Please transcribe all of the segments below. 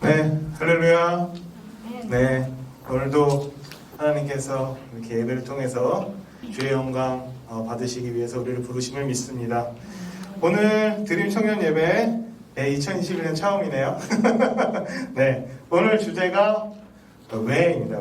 네, 할렐루야. 네, 오늘도 하나님께서 이렇게 예배를 통해서 주의 영광 받으시기 위해서 우리를 부르심을 믿습니다. 오늘 드림 청년 예배 2021년 처음이네요. 네, 오늘 주제가 왜입니다.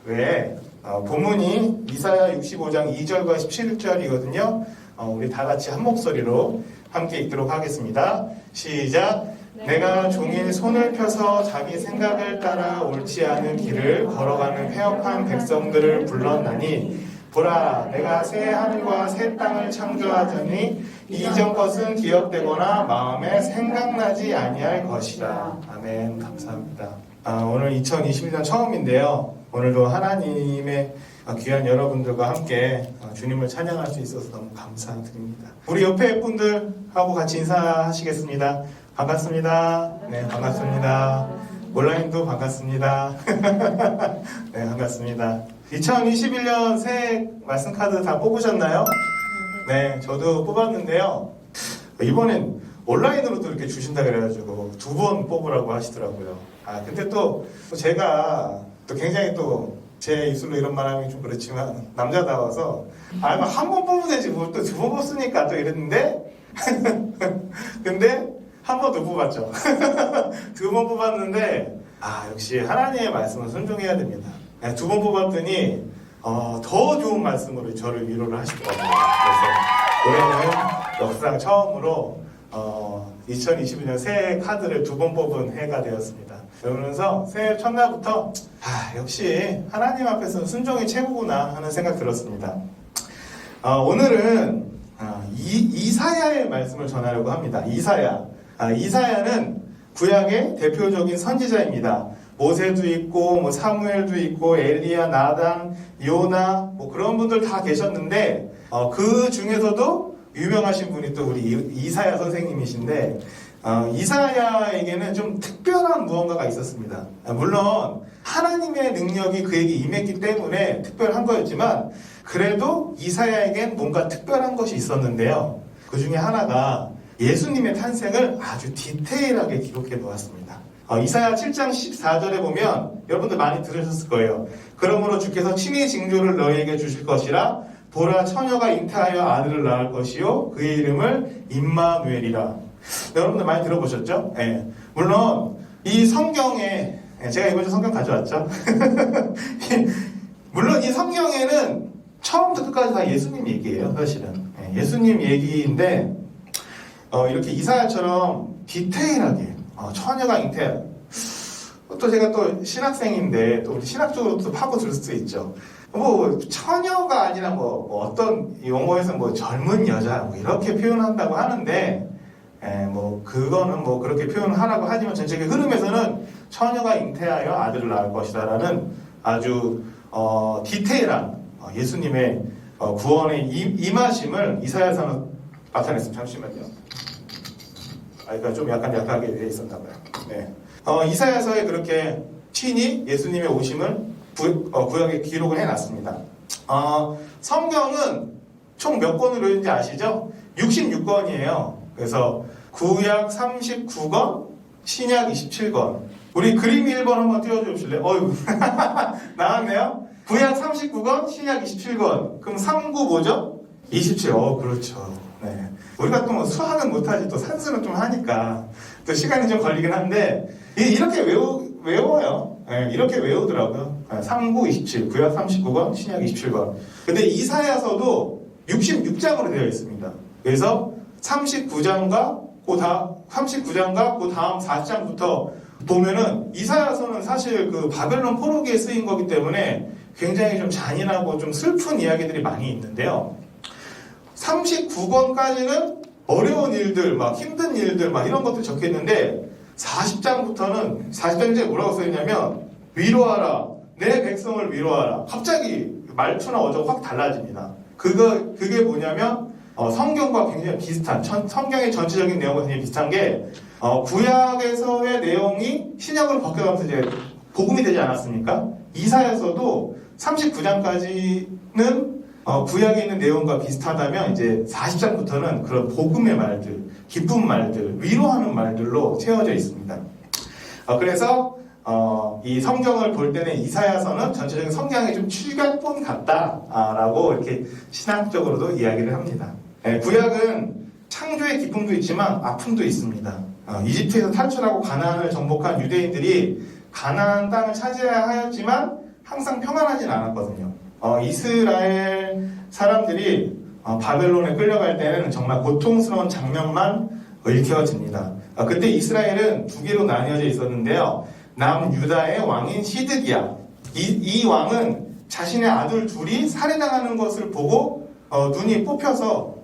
왜? 본문이 이사야 65장 2절과 17절이거든요. 우리 다 같이 한 목소리로 함께 읽도록 하겠습니다. 시작. 내가 종일 손을 펴서 자기 생각을 따라 옳지 않은 길을 걸어가는 패역한 백성들을 불렀나니 보라, 내가 새 하늘과 새 땅을 창조하더니 이전 것은 기억되거나 마음에 생각나지 아니할 것이다. 아멘. 감사합니다. 오늘 2021년 처음인데요. 오늘도 하나님의 귀한 여러분들과 함께 주님을 찬양할 수 있어서 너무 감사드립니다. 우리 옆에 분들하고 같이 인사하시겠습니다. 반갑습니다. 네, 반갑습니다. 온라인도 반갑습니다. 네, 반갑습니다. 2021년 새해 말씀 카드 다 뽑으셨나요? 네, 저도 뽑았는데요. 이번엔 온라인으로도 이렇게 주신다 그래가지고 2번 뽑으라고 하시더라고요. 근데 또 제가 또 굉장히 또 제 입술로 이런 말하면 좀 그렇지만 남자다워서 한 번 뽑으면 되지 뭘 또 2번 뽑으니까 또 이랬는데 근데 한 번 더 뽑았죠. 2번 뽑았는데 역시 하나님의 말씀은 순종해야 됩니다. 2번 뽑았더니 더 좋은 말씀으로 저를 위로를 하시더라고요. 그래서 올해는 역사상 처음으로 2021년 새해 카드를 2번 뽑은 해가 되었습니다. 그러면서 새해 첫날부터 역시 하나님 앞에서 순종이 최고구나 하는 생각 들었습니다. 오늘은 이사야의 말씀을 전하려고 합니다. 이사야는 구약의 대표적인 선지자입니다. 모세도 있고 사무엘도 있고 엘리야, 나단, 요나 그런 분들 다 계셨는데 그 중에서도 유명하신 분이 또 우리 이사야 선생님이신데 이사야에게는 좀 특별한 무언가가 있었습니다. 물론 하나님의 능력이 그에게 임했기 때문에 특별한 거였지만 그래도 이사야에겐 뭔가 특별한 것이 있었는데요. 그 중에 하나가 예수님의 탄생을 아주 디테일하게 기록해 놓았습니다. 이사야 7장 14절에 보면 여러분들 많이 들으셨을 거예요. 그러므로 주께서 친히 징조를 너희에게 주실 것이라 보라, 처녀가 잉태하여 아들을 낳을 것이요 그의 이름을 임마누엘이라. 여러분들 많이 들어보셨죠? 네. 물론 이 성경에 제가 이번에 성경 가져왔죠. 물론 이 성경에는 처음부터 끝까지 다 예수님 얘기예요. 사실은 예수님 얘기인데 이렇게 이사야처럼 디테일하게 처녀가 잉태. 또 제가 또 신학생인데 또 우리 신학적으로 또 파고들 수도 있죠. 처녀가 아니라 어떤 용어에서 젊은 여자 이렇게 표현한다고 하는데 그거는 그렇게 표현하라고 하지만 전체적인 흐름에서는 처녀가 잉태하여 아들을 낳을 것이다라는 아주 디테일한 예수님의 구원의 임하심을 이사야서는 나타냈습니다. 잠시만요. 그러니까 좀 약간 약하게 되어 있었나 봐요. 네. 이사야서에 그렇게 친히 예수님의 오심을 구약에 기록을 해놨습니다. 성경은 총 몇 권으로 있는지 아시죠? 66권이에요. 그래서 구약 39권, 신약 27권. 우리 그림 1번 한번 띄워주실래요? 나왔네요. 구약 39권, 신약 27권. 그럼 39 뭐죠? 27. 그렇죠. 네. 우리가 또 수학은 못하지 또 산수는 좀 하니까 또 시간이 좀 걸리긴 한데 이렇게 외워요. 네, 이렇게 외우더라고요. 39, 27, 구약 39권, 신약 27권. 근데 이사야서도 66장으로 되어 있습니다. 그래서 39장과 그 다음 40장부터 보면은 이사야서는 사실 그 바벨론 포로기에 쓰인 거기 때문에 굉장히 좀 잔인하고 좀 슬픈 이야기들이 많이 있는데요. 39권까지는 어려운 일들, 힘든 일들, 이런 것들이 적혀 있는데 40장에 뭐라고 써있냐면 위로하라, 내 백성을 위로하라. 갑자기 말투나 어조가 확 달라집니다. 그게 뭐냐면 성경과 굉장히 비슷한 성경의 전체적인 내용과 굉장히 비슷한 게 구약에서의 내용이 신약으로 바뀌어가면서 이제 복음이 되지 않았습니까? 이사야서도 39장까지는 구약에 있는 내용과 비슷하다면 이제 40장부터는 그런 복음의 말들, 기쁜 말들, 위로하는 말들로 채워져 있습니다. 그래서 이 성경을 볼 때는 이사야서는 전체적인 성경의 좀 축약본 같다라고 이렇게 신학적으로도 이야기를 합니다. 구약은 창조의 기쁨도 있지만 아픔도 있습니다. 이집트에서 탈출하고 가나안을 정복한 유대인들이 가나안 땅을 차지해야 하였지만 항상 평안하진 않았거든요. 이스라엘 사람들이 바벨론에 끌려갈 때는 정말 고통스러운 장면만 읽혀집니다. 그때 이스라엘은 두 개로 나뉘어져 있었는데요. 남유다의 왕인 시드기야. 이 왕은 자신의 아들 둘이 살해당하는 것을 보고 눈이 뽑혀서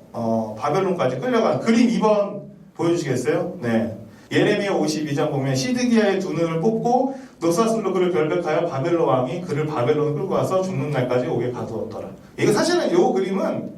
바벨론까지 끌려간 그림 2번 보여주시겠어요? 네. 예레미야 52장 보면 시드기야의 두 눈을 뽑고 노사슬로 그를 결백하여 바벨론 왕이 그를 바벨론 끌고 와서 죽는 날까지 옥에 가두었더라. 이거 사실은 이 그림은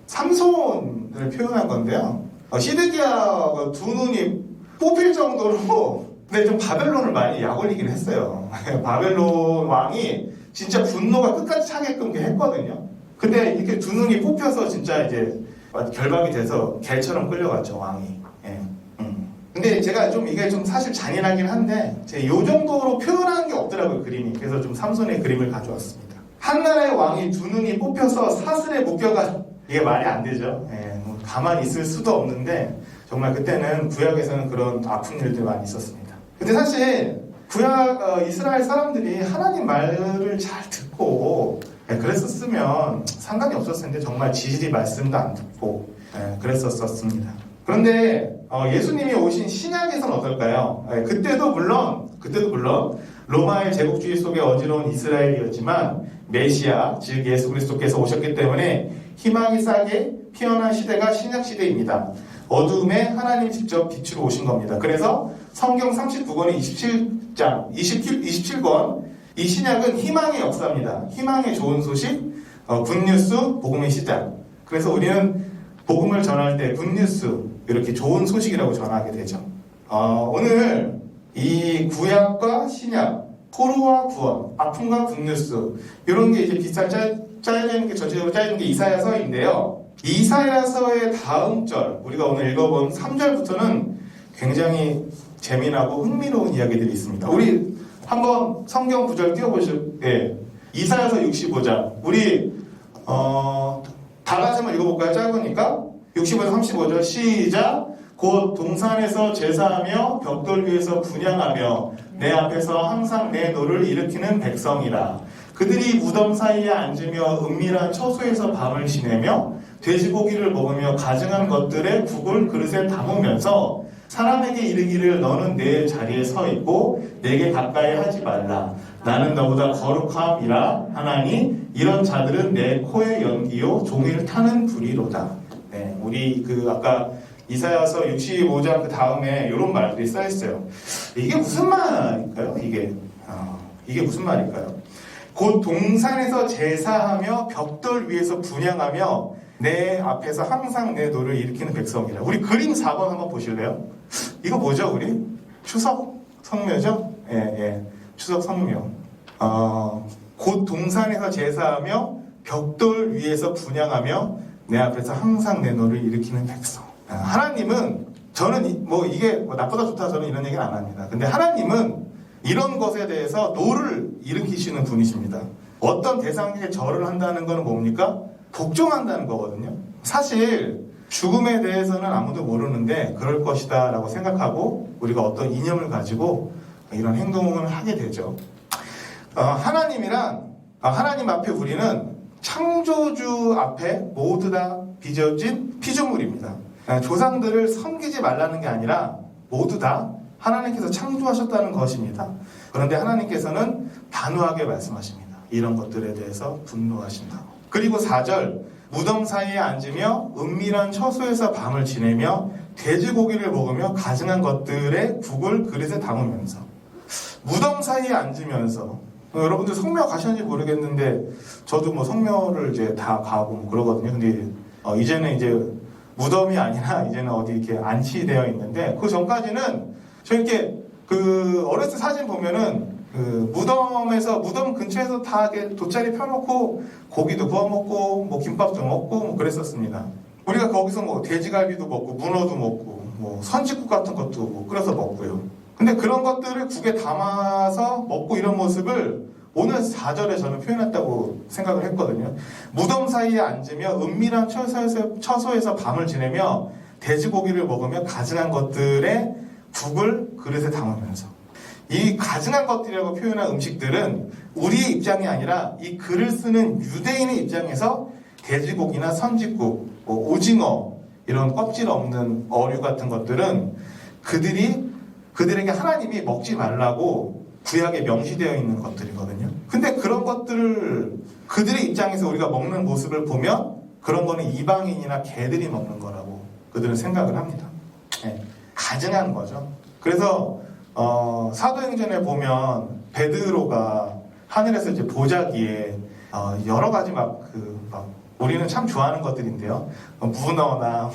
삼손을 표현한 건데요. 시드기야가 두 눈이 뽑힐 정도로 근데 좀 바벨론을 많이 약올리긴 했어요. 바벨론 왕이 진짜 분노가 끝까지 차게끔 했거든요. 근데 이렇게 두 눈이 뽑혀서 진짜 이제 결박이 돼서 개처럼 끌려갔죠, 왕이. 근데 제가 이게 좀 사실 잔인하긴 한데, 이 정도로 표현하는 게 없더라고요, 그림이. 그래서 좀 삼손의 그림을 가져왔습니다. 한 나라의 왕이 두 눈이 뽑혀서 사슬에 묶여가, 이게 말이 안 되죠. 가만히 있을 수도 없는데, 정말 그때는 구약에서는 그런 아픈 일들이 많이 있었습니다. 근데 사실, 이스라엘 사람들이 하나님 말을 잘 듣고, 그랬었으면 상관이 없었을 텐데, 정말 지지리 말씀도 안 듣고, 그랬었습니다. 그런데 예수님이 오신 신약에서는 어떨까요? 그때도 물론 로마의 제국주의 속에 어지러운 이스라엘이었지만 메시아, 즉 예수 그리스도께서 오셨기 때문에 희망이 싸게 피어난 시대가 신약 시대입니다. 어두움에 하나님 직접 빛으로 오신 겁니다. 그래서 성경 39권의 27권 이 신약은 희망의 역사입니다. 희망의 좋은 소식, 굿뉴스, 복음의 시작. 그래서 우리는 복음을 전할 때 굿뉴스, 이렇게 좋은 소식이라고 전하게 되죠. 오늘 이 구약과 신약, 포로와 구원, 아픔과 굿뉴스 이런 게 이제 비슷하게 짜여진 게 전체적으로 짜여진 게 이사야서인데요. 이사야서의 다음 절, 우리가 오늘 읽어본 3절부터는 굉장히 재미나고 흥미로운 이야기들이 있습니다. 우리 한번 성경 구절 띄워보시죠. 네. 이사야서 65장. 우리 다 같이 한번 읽어볼까요? 짧으니까 65에서 35절 시작. 곧 동산에서 제사하며 벽돌 위에서 분향하며 내 앞에서 항상 내 노를 일으키는 백성이라. 그들이 무덤 사이에 앉으며 은밀한 처소에서 밤을 지내며 돼지고기를 먹으며 가증한 것들의 국을 그릇에 담으면서 사람에게 이르기를 너는 내 자리에 서 있고 내게 가까이 하지 말라. 나는 너보다 거룩함이라 하나니 이런 자들은 내 코의 연기요 종일 타는 불이로다. 네, 우리 아까 이사야서 65장 그 다음에 이런 말들이 써있어요. 이게 무슨 말일까요? 이게 무슨 말일까요? 곧 동산에서 제사하며 벽돌 위에서 분향하며 내 앞에서 항상 내 노를 일으키는 백성이라. 우리 그림 4번 한번 보실래요? 이거 뭐죠, 우리? 추석 성묘죠? 예. 추석 성묘. 곧 동산에서 제사하며 벽돌 위에서 분향하며 내 앞에서 항상 내 노를 일으키는 백성. 하나님은 저는 이게 나쁘다 좋다 저는 이런 얘기는 안 합니다. 근데 하나님은 이런 것에 대해서 노를 일으키시는 분이십니다. 어떤 대상에게 절을 한다는 것은 뭡니까? 복종한다는 거거든요. 사실 죽음에 대해서는 아무도 모르는데 그럴 것이다 라고 생각하고 우리가 어떤 이념을 가지고 이런 행동을 하게 되죠. 하나님 앞에 우리는 창조주 앞에 모두 다 빚어진 피조물입니다. 조상들을 섬기지 말라는 게 아니라 모두 다 하나님께서 창조하셨다는 것입니다. 그런데 하나님께서는 단호하게 말씀하십니다. 이런 것들에 대해서 분노하신다고. 그리고 4절 무덤 사이에 앉으며 은밀한 처소에서 밤을 지내며 돼지고기를 먹으며 가증한 것들의 국을 그릇에 담으면서 무덤 사이에 앉으면서 여러분들 성묘 가셨는지 모르겠는데 저도 성묘를 이제 다 가고 그러거든요. 근데 이제는 이제 무덤이 아니라 이제는 어디 이렇게 안치되어 있는데 그 전까지는 저 이렇게 어렸을 때 사진 보면은 무덤 근처에서 다 이렇게 돗자리 펴놓고 고기도 구워 먹고 김밥도 먹고 그랬었습니다. 우리가 거기서 돼지갈비도 먹고 문어도 먹고 선짓국 같은 것도 끓여서 먹고요. 근데 그런 것들을 국에 담아서 먹고 이런 모습을 오늘 4절에 저는 표현했다고 생각을 했거든요. 무덤 사이에 앉으며 은밀한 처소에서 밤을 지내며 돼지고기를 먹으며 가증한 것들의 국을 그릇에 담으면서, 이 가증한 것들이라고 표현한 음식들은 우리의 입장이 아니라 이 글을 쓰는 유대인의 입장에서 돼지고기나 선짓국, 오징어, 이런 껍질 없는 어류 같은 것들은 그들에게 하나님이 먹지 말라고 구약에 명시되어 있는 것들이거든요. 근데 그런 것들을 그들의 입장에서 우리가 먹는 모습을 보면 그런 거는 이방인이나 개들이 먹는 거라고 그들은 생각을 합니다. 네, 가증한 거죠. 그래서 사도행전에 보면 베드로가 하늘에서 이제 보자기에 여러 가지 우리는 참 좋아하는 것들인데요. 문어나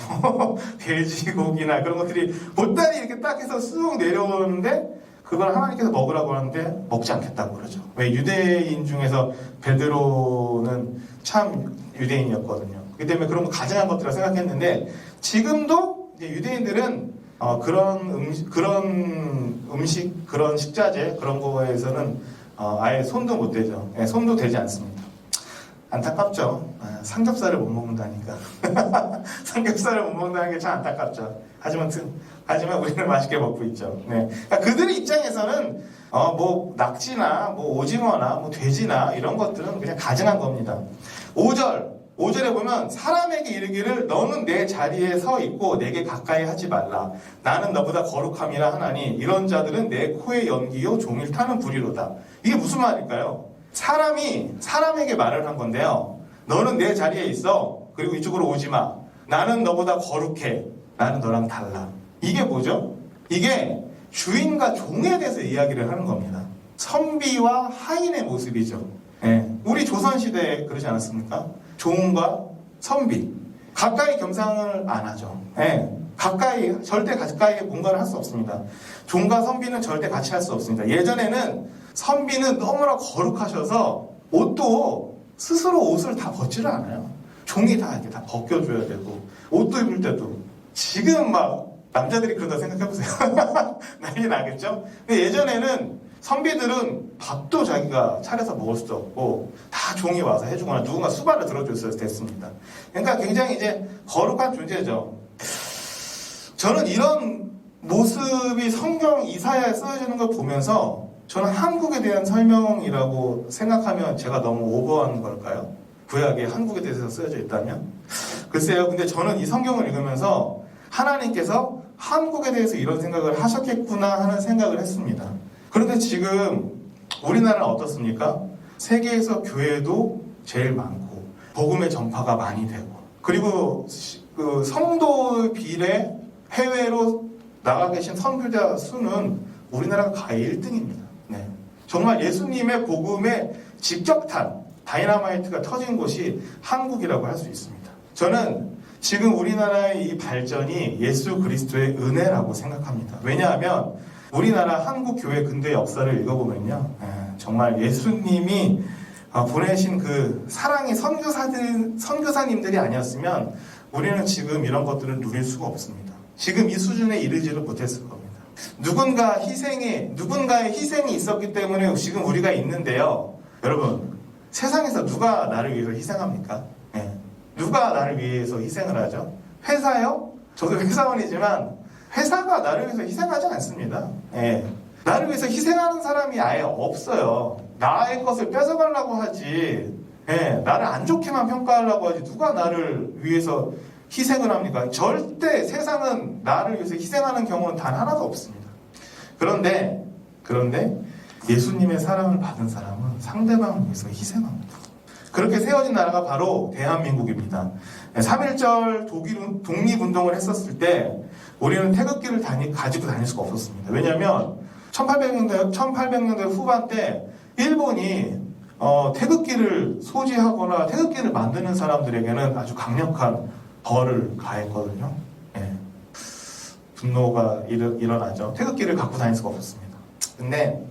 돼지고기나 그런 것들이 보따리 이렇게 딱 해서 쑥 내려오는데 그걸 하나님께서 먹으라고 하는데 먹지 않겠다고 그러죠. 왜? 유대인 중에서 베드로는 참 유대인이었거든요. 그렇기 때문에 그런 거 가증한 것들이라고 생각했는데 지금도 이제 유대인들은 그런 음식, 그런 식자재 그런 거에서는 아예 손도 못 대죠. 손도 대지 않습니다. 안타깝죠. 삼겹살을 못 먹는다니까. 삼겹살을 못 먹는다는 게 참 안타깝죠. 하지만 우리는 맛있게 먹고 있죠. 네. 그러니까 그들의 입장에서는 낙지나 오징어나 돼지나 이런 것들은 그냥 가증한 겁니다. 5절에 보면 사람에게 이르기를 너는 내 자리에 서 있고 내게 가까이 하지 말라. 나는 너보다 거룩함이라 하나니 이런 자들은 내 코에 연기요 종일 타는 불이로다. 이게 무슨 말일까요? 사람이 사람에게 말을 한 건데요. 너는 내 자리에 있어. 그리고 이쪽으로 오지 마. 나는 너보다 거룩해. 나는 너랑 달라. 이게 뭐죠? 이게 주인과 종에 대해서 이야기를 하는 겁니다. 선비와 하인의 모습이죠. 네. 우리 조선시대에 그러지 않았습니까? 종과 선비. 가까이 겸상을 안 하죠. 네. 절대 가까이 뭔가를 할 수 없습니다. 종과 선비는 절대 같이 할 수 없습니다. 예전에는 선비는 너무나 거룩하셔서 옷도 스스로 옷을 다 벗지를 않아요. 종이 다 이렇게 다 벗겨줘야 되고, 옷도 입을 때도. 지금 남자들이 그런다 생각해보세요. 난리 나겠죠? 근데 예전에는 선비들은 밥도 자기가 차려서 먹을 수도 없고, 다 종이 와서 해주거나 누군가 수발을 들어줬어야 됐습니다. 그러니까 굉장히 이제 거룩한 존재죠. 저는 이런 모습이 성경 이사야에 쓰여지는 걸 보면서 저는 한국에 대한 설명이라고 생각하면 제가 너무 오버한 걸까요? 구약에 한국에 대해서 쓰여져 있다면? 글쎄요. 근데 저는 이 성경을 읽으면서 하나님께서 한국에 대해서 이런 생각을 하셨겠구나 하는 생각을 했습니다. 그런데 지금 우리나라는 어떻습니까? 세계에서 교회도 제일 많고 복음의 전파가 많이 되고, 그리고 그 성도 비례 해외로 나가 계신 선교자 수는 우리나라가 가히 1등입니다. 네. 정말 예수님의 복음의 직격탄, 다이너마이트가 터진 곳이 한국이라고 할 수 있습니다. 저는 지금 우리나라의 이 발전이 예수 그리스도의 은혜라고 생각합니다. 왜냐하면 우리나라 한국 교회 근대 역사를 읽어보면요, 정말 예수님이 보내신 그 사랑의 선교사님들이 아니었으면 우리는 지금 이런 것들을 누릴 수가 없습니다. 지금 이 수준에 이르지를 못했을 겁니다. 누군가의 희생이 있었기 때문에 지금 우리가 있는데요. 여러분, 세상에서 누가 나를 위해서 희생합니까? 네. 누가 나를 위해서 희생을 하죠? 회사요? 저도 회사원이지만 회사가 나를 위해서 희생하지 않습니다. 네. 나를 위해서 희생하는 사람이 아예 없어요. 나의 것을 뺏어가려고 하지, 네. 나를 안 좋게만 평가하려고 하지 누가 나를 위해서 희생을 합니까? 절대 세상은 나를 위해서 희생하는 경우는 단 하나도 없습니다. 그런데 예수님의 사랑을 받은 사람은 상대방을 위해서 희생합니다. 그렇게 세워진 나라가 바로 대한민국입니다. 3.1절 독립운동을 했었을 때 우리는 태극기를 가지고 다닐 수가 없었습니다. 왜냐하면 1800년대 후반 때 일본이 태극기를 소지하거나 태극기를 만드는 사람들에게는 아주 강력한 벌을 가했거든요. 예. 분노가 일어나죠. 태극기를 갖고 다닐 수가 없었습니다. 근데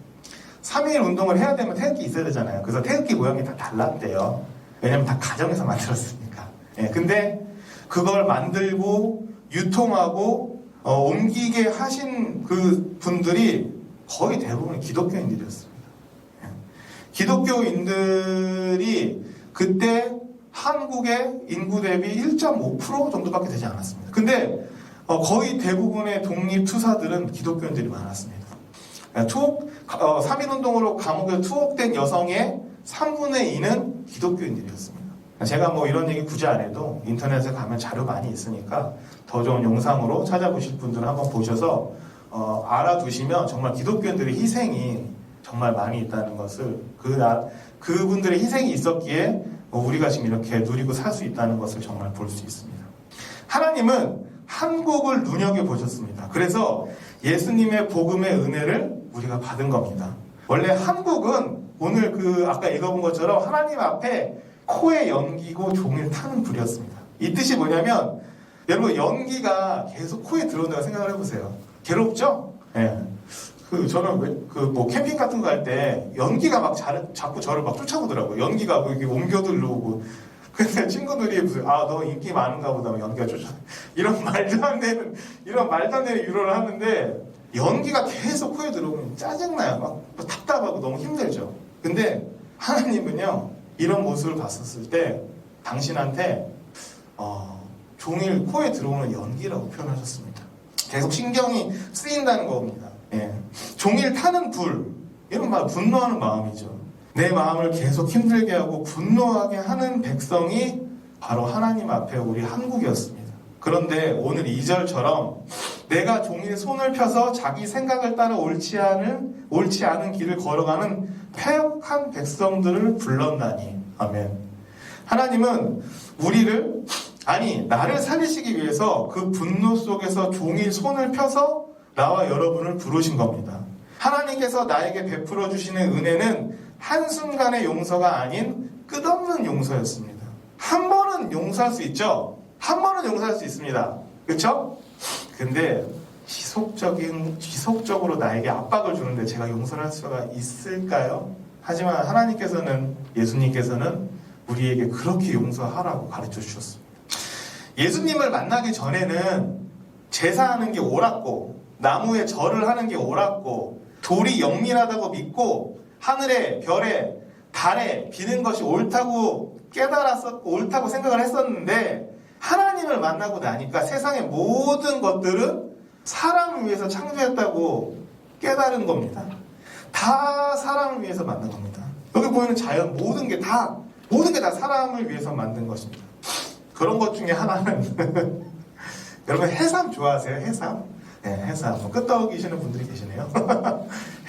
3.1 운동을 해야 되면 태극기 있어야 되잖아요. 그래서 태극기 모양이 다 달랐대요. 왜냐면 다 가정에서 만들었으니까. 예. 근데 그걸 만들고 유통하고 옮기게 하신 그 분들이 거의 대부분 기독교인들이었습니다. 기독교인들이 그때 한국의 인구 대비 1.5% 정도밖에 되지 않았습니다. 근데 거의 대부분의 독립투사들은 기독교인들이 많았습니다. 3.1운동으로 감옥에 투옥된 여성의 3분의 2는 기독교인들이었습니다. 제가 뭐 이런 얘기 굳이 안 해도 인터넷에 가면 자료 많이 있으니까 더 좋은 영상으로 찾아보실 분들은 한번 보셔서 알아두시면 정말 기독교인들의 희생이 정말 많이 있다는 것을 그분들의 희생이 있었기에 우리가 지금 이렇게 누리고 살 수 있다는 것을 정말 볼 수 있습니다. 하나님은 한국을 눈여겨보셨습니다. 그래서 예수님의 복음의 은혜를 우리가 받은 겁니다. 원래 한국은 오늘 아까 읽어본 것처럼 하나님 앞에 코에 연기고 종일 타는 불이었습니다. 이 뜻이 뭐냐면 여러분 연기가 계속 코에 들어온다고 생각을 해보세요. 괴롭죠? 예. 저는 캠핑 같은 거 할 때 연기가 막 자꾸 저를 막 쫓아오더라고요. 연기가 이렇게 옮겨 들러오고. 근데 친구들이 너 인기 많은가 보다 연기가 쫓아. 이런 말도 안 되는 유로를 하는데 연기가 계속 코에 들어오면 짜증나요. 막 답답하고 너무 힘들죠. 근데 하나님은요, 이런 모습을 봤었을 때 당신한테 종일 코에 들어오는 연기라고 표현하셨습니다. 계속 신경이 쓰인다는 겁니다. 예. 종일 타는 불, 이런 말 분노하는 마음이죠. 내 마음을 계속 힘들게 하고 분노하게 하는 백성이 바로 하나님 앞에 우리 한국이었습니다. 그런데 오늘 2절처럼 내가 종일 손을 펴서 자기 생각을 따라 옳지 않은 길을 걸어가는 패역한 백성들을 불렀나니. 아멘. 하나님은 나를 살리시기 위해서 그 분노 속에서 종일 손을 펴서 나와 여러분을 부르신 겁니다. 하나님께서 나에게 베풀어 주시는 은혜는 한순간의 용서가 아닌 끝없는 용서였습니다. 한 번은 용서할 수 있죠? 한 번은 용서할 수 있습니다. 그렇죠? 근데 지속적으로 나에게 압박을 주는데 제가 용서를 할 수가 있을까요? 하지만 예수님께서는 우리에게 그렇게 용서하라고 가르쳐 주셨습니다. 예수님을 만나기 전에는 제사하는 게 옳았고 나무에 절을 하는 게 옳았고 돌이 영리하다고 믿고 하늘에 별에 달에 비는 것이 옳다고 깨달았었고 옳다고 생각을 했었는데 하나님을 만나고 나니까 세상의 모든 것들은 사람을 위해서 창조했다고 깨달은 겁니다. 다 사람을 위해서 만든 겁니다. 여기 보이는 자연 모든 게 다 사람을 위해서 만든 것입니다. 그런 것 중에 하나는 여러분 해삼 좋아하세요? 해삼? 네, 해삼. 끄떡이시는 분들이 계시네요.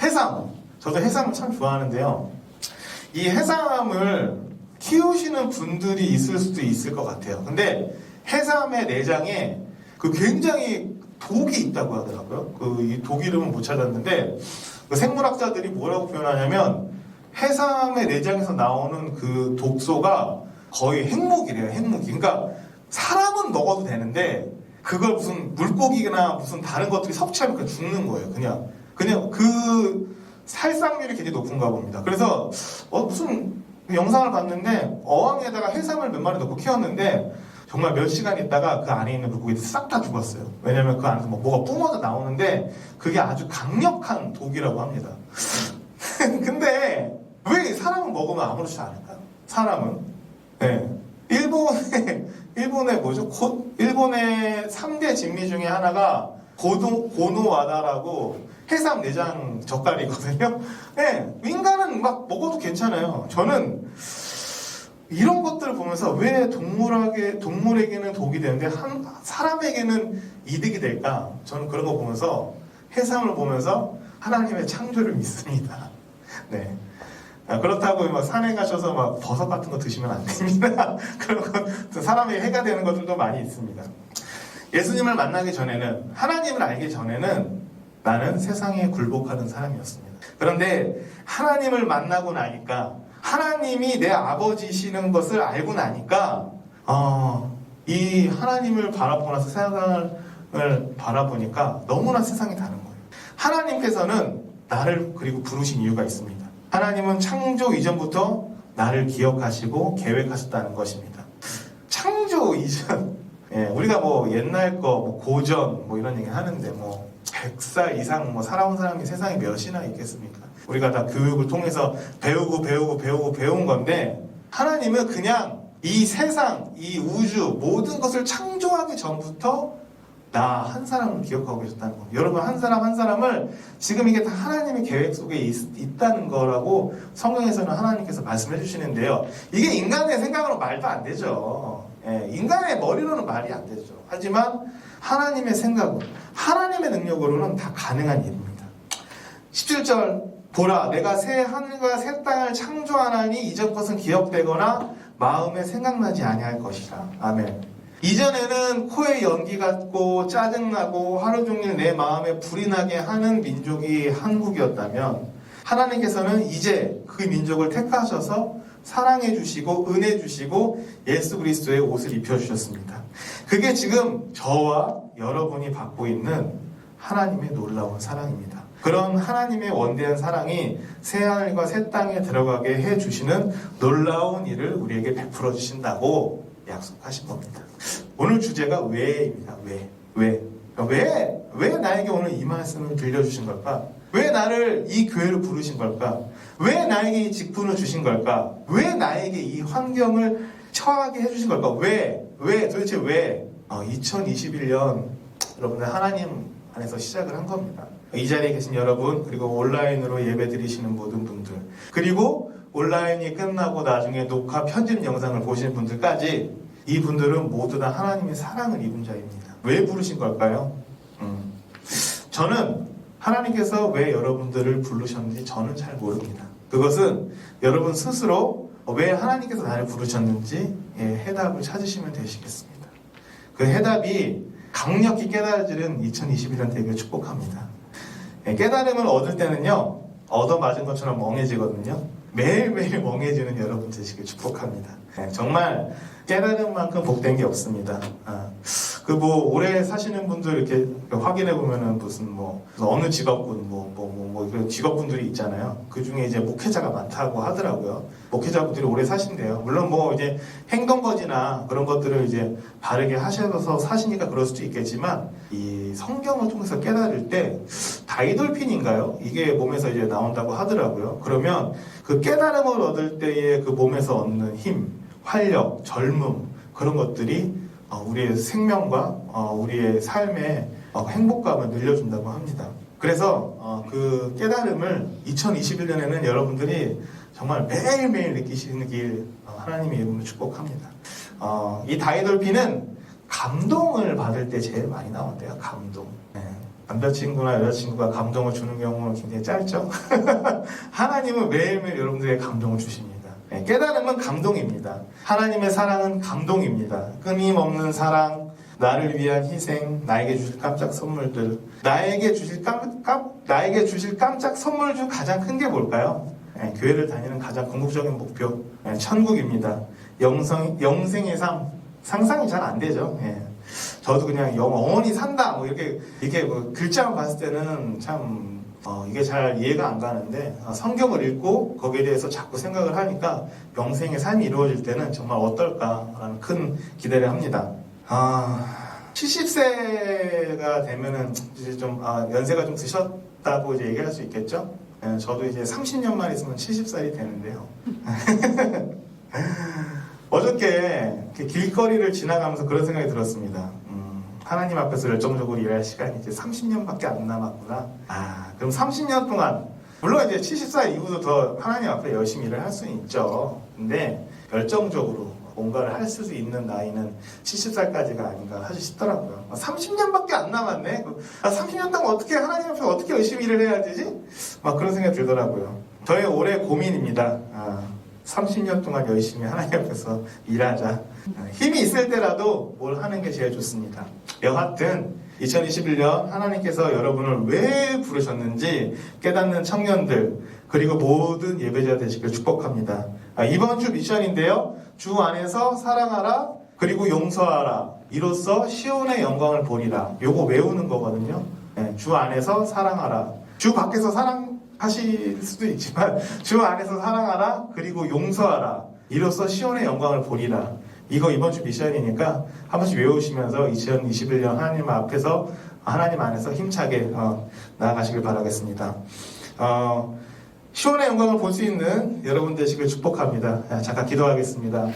해삼. 저도 해삼을 참 좋아하는데요. 이 해삼을 키우시는 분들이 있을 수도 있을 것 같아요. 근데 해삼의 내장에 굉장히 독이 있다고 하더라고요. 이 독 이름은 못 찾았는데 생물학자들이 뭐라고 표현하냐면 해삼의 내장에서 나오는 그 독소가 거의 핵무기래요. 핵무기. 그러니까 사람은 먹어도 되는데 그걸 무슨 물고기나 무슨 다른 것들이 섭취하면 그냥 죽는 거예요. 그냥 그 살상률이 굉장히 높은가 봅니다. 그래서 무슨 영상을 봤는데 어항에다가 해삼을 몇 마리 넣고 키웠는데 정말 몇 시간 있다가 그 안에 있는 물고기들이 싹 다 죽었어요. 왜냐면 그 안에서 뭐가 뿜어져 나오는데 그게 아주 강력한 독이라고 합니다. 근데 왜 사람은 먹으면 아무렇지 않을까요? 사람은. 네. 일본의 뭐죠? 일본의 3대 진미 중에 하나가 고노와다라고 해삼 내장 젓갈이거든요. 네. 인간은 막 먹어도 괜찮아요. 저는 이런 것들을 보면서 왜 동물에게는 독이 되는데 사람에게는 이득이 될까? 저는 그런 거 보면서 해삼을 보면서 하나님의 창조를 믿습니다. 네. 그렇다고 막 산에 가셔서 막 버섯 같은 거 드시면 안 됩니다. 그런 건 사람에게 해가 되는 것들도 많이 있습니다. 예수님을 만나기 전에는, 하나님을 알기 전에는 나는 세상에 굴복하는 사람이었습니다. 그런데 하나님을 만나고 나니까, 하나님이 내 아버지시는 것을 알고 나니까 이 하나님을 바라보고 나서 세상을 바라보니까 너무나 세상이 다른 거예요. 하나님께서는 나를 그리고 부르신 이유가 있습니다. 하나님은 창조 이전부터 나를 기억하시고 계획하셨다는 것입니다. 창조 이전, 예, 우리가 뭐 옛날 거, 뭐 고전, 뭐 이런 얘기 하는데 뭐 100살 이상 뭐 살아온 사람이 세상에 몇이나 있겠습니까? 우리가 다 교육을 통해서 배운 건데 하나님은 그냥 이 세상, 이 우주 모든 것을 창조하기 전부터 나 한 사람을 기억하고 계셨다는 거. 여러분 한 사람 한 사람을 지금 이게 다 하나님의 계획 속에 있다는 거라고 성경에서는 하나님께서 말씀해 주시는데요. 이게 인간의 생각으로 말도 안 되죠. 예, 인간의 머리로는 말이 안 되죠. 하지만 하나님의 생각으로, 하나님의 능력으로는 다 가능한 일입니다. 17절 보라 내가 새 하늘과 새 땅을 창조하나니 이전 것은 기억되거나 마음에 생각나지 아니할 것이라. 아멘. 이전에는 코에 연기 같고 짜증나고 하루 종일 내 마음에 불이 나게 하는 민족이 한국이었다면 하나님께서는 이제 그 민족을 택하셔서 사랑해 주시고 은혜 주시고 예수 그리스도의 옷을 입혀주셨습니다. 그게 지금 저와 여러분이 받고 있는 하나님의 놀라운 사랑입니다. 그런 하나님의 원대한 사랑이 새 하늘과 새 땅에 들어가게 해주시는 놀라운 일을 우리에게 베풀어 주신다고 약속하신 겁니다. 오늘 주제가 왜입니다. 왜 나에게 오늘 이 말씀을 들려주신 걸까? 왜 나를 이 교회로 부르신 걸까? 왜 나에게 이 직분을 주신 걸까? 왜 나에게 이 환경을 처하게 해주신 걸까? 도대체 왜? 2021년 여러분들 하나님 안에서 시작을 한 겁니다. 이 자리에 계신 여러분, 그리고 온라인으로 예배 드리시는 모든 분들, 그리고 온라인이 끝나고 나중에 녹화 편집 영상을 보시는 분들까지 이 분들은 모두 다 하나님의 사랑을 입은 자입니다. 왜 부르신 걸까요? 저는 하나님께서 왜 여러분들을 부르셨는지 저는 잘 모릅니다. 그것은 여러분 스스로 왜 하나님께서 나를 부르셨는지 해답을 찾으시면 되시겠습니다. 그 해답이 강력히 깨달아지는 2021년 되기를 축복합니다. 깨달음을 얻을 때는요, 얻어맞은 것처럼 멍해지거든요. 매일매일 멍해지는 여러분 되시길 축복합니다. 정말 깨달음만큼 복된 게 없습니다. 오래 사시는 분들 이렇게 확인해 보면은 무슨 어느 직업군 이런 직업군들이 있잖아요. 그 중에 이제 목회자가 많다고 하더라고요. 목회자분들이 오래 사신대요. 물론 이제 행동거지나 그런 것들을 이제 바르게 하셔서 사시니까 그럴 수도 있겠지만 이 성경을 통해서 깨달을 때 다이돌핀인가요? 이게 몸에서 이제 나온다고 하더라고요. 그러면 그 깨달음을 얻을 때의 그 몸에서 얻는 힘, 활력, 젊음 그런 것들이 우리의 생명과 우리의 삶의 행복감을 늘려준다고 합니다. 그래서 그 깨달음을 2021년에는 여러분들이 정말 매일매일 느끼시길 하나님의 이름으로 축복합니다. 이 다이돌핀은 감동을 받을 때 제일 많이 나온대요. 감동. 남자친구나 여자친구가 감동을 주는 경우는 굉장히 짧죠. 하나님은 매일매일 여러분들에게 감동을 주십니다. 깨달음은 감동입니다. 하나님의 사랑은 감동입니다. 끊임없는 사랑, 나를 위한 희생, 나에게 주실 깜짝 선물들, 나에게 주실 깜짝 선물 중 가장 큰 게 뭘까요? 교회를 다니는 가장 궁극적인 목표, 천국입니다. 영생의 삶, 상상이 잘 안 되죠. 저도 그냥 영원히 산다, 이렇게 글자만 봤을 때는 참 이게 잘 이해가 안 가는데 성경을 읽고 거기에 대해서 자꾸 생각을 하니까 영생의 삶이 이루어질 때는 정말 어떨까라는 큰 기대를 합니다. 70세가 되면은 이제 좀 연세가 좀 드셨다고 이제 얘기할 수 있겠죠? 저도 이제 30년만 있으면 70살이 되는데요. 어저께 길거리를 지나가면서 그런 생각이 들었습니다. 하나님 앞에서 열정적으로 일할 시간이 이제 30년밖에 안 남았구나. 그럼 30년 동안, 물론 이제 70살 이후도 더 하나님 앞에 열심히 일을 할 수는 있죠. 근데 열정적으로 뭔가를 할 수 있는 나이는 70살까지가 아닌가 싶더라고요. 30년밖에 안 남았네? 30년 동안 하나님 앞에 어떻게 열심히 일을 해야 되지? 그런 생각이 들더라고요. 저의 올해 고민입니다. 30년 동안 열심히 하나님 앞에서 일하자. 힘이 있을 때라도 뭘 하는 게 제일 좋습니다. 여하튼 2021년 하나님께서 여러분을 왜 부르셨는지 깨닫는 청년들 그리고 모든 예배자 되시길 축복합니다. 이번 주 미션인데요. 주 안에서 사랑하라 그리고 용서하라 이로써 시온의 영광을 보리라. 요거 외우는 거거든요. 주 안에서 사랑하라. 주 밖에서 사랑하실 수도 있지만 주 안에서 사랑하라 그리고 용서하라 이로써 시온의 영광을 보리라. 이거 이번 주 미션이니까 한 번씩 외우시면서 2021년 하나님 앞에서 하나님 안에서 힘차게 나아가시길 바라겠습니다. 시온의 영광을 볼 수 있는 여러분 되시길 축복합니다. 잠깐 기도하겠습니다.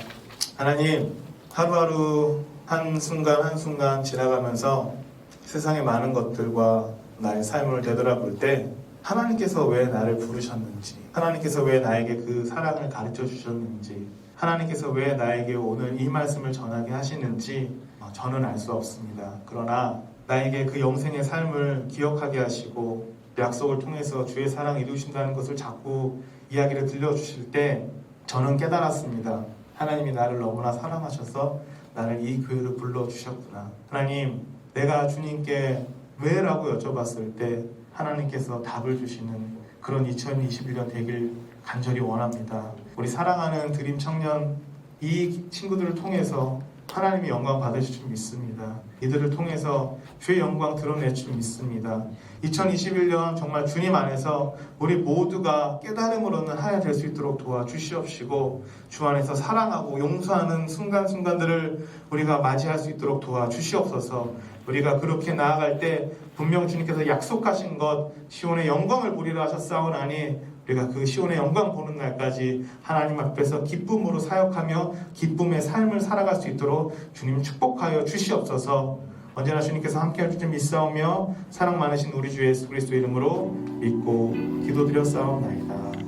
하나님, 하루하루 한순간 한순간 지나가면서 세상의 많은 것들과 나의 삶을 되돌아볼 때 하나님께서 왜 나를 부르셨는지, 하나님께서 왜 나에게 그 사랑을 가르쳐 주셨는지, 하나님께서 왜 나에게 오늘 이 말씀을 전하게 하시는지 저는 알 수 없습니다. 그러나 나에게 그 영생의 삶을 기억하게 하시고 약속을 통해서 주의 사랑을 이루신다는 것을 자꾸 이야기를 들려주실 때 저는 깨달았습니다. 하나님이 나를 너무나 사랑하셔서 나를 이 교회로 불러주셨구나. 하나님, 내가 주님께 왜라고 여쭤봤을 때 하나님께서 답을 주시는 그런 2021년 되길 간절히 원합니다. 우리 사랑하는 드림 청년 이 친구들을 통해서 하나님의 영광 받으실 줄 믿습니다. 이들을 통해서 주의 영광 드러낼 줄 믿습니다. 2021년 정말 주님 안에서 우리 모두가 깨달음으로는 하야 될 수 있도록 도와주시옵시고 주 안에서 사랑하고 용서하는 순간순간들을 우리가 맞이할 수 있도록 도와주시옵소서. 우리가 그렇게 나아갈 때 분명 주님께서 약속하신 것 시온의 영광을 보리라 하셨사오나니 우리가 그 시온의 영광 보는 날까지 하나님 앞에서 기쁨으로 사역하며 기쁨의 삶을 살아갈 수 있도록 주님 축복하여 주시옵소서. 언제나 주님께서 함께할 줄 믿사오며 사랑 많으신 우리 주 예수 그리스도의 이름으로 믿고 기도드렸사옵나이다.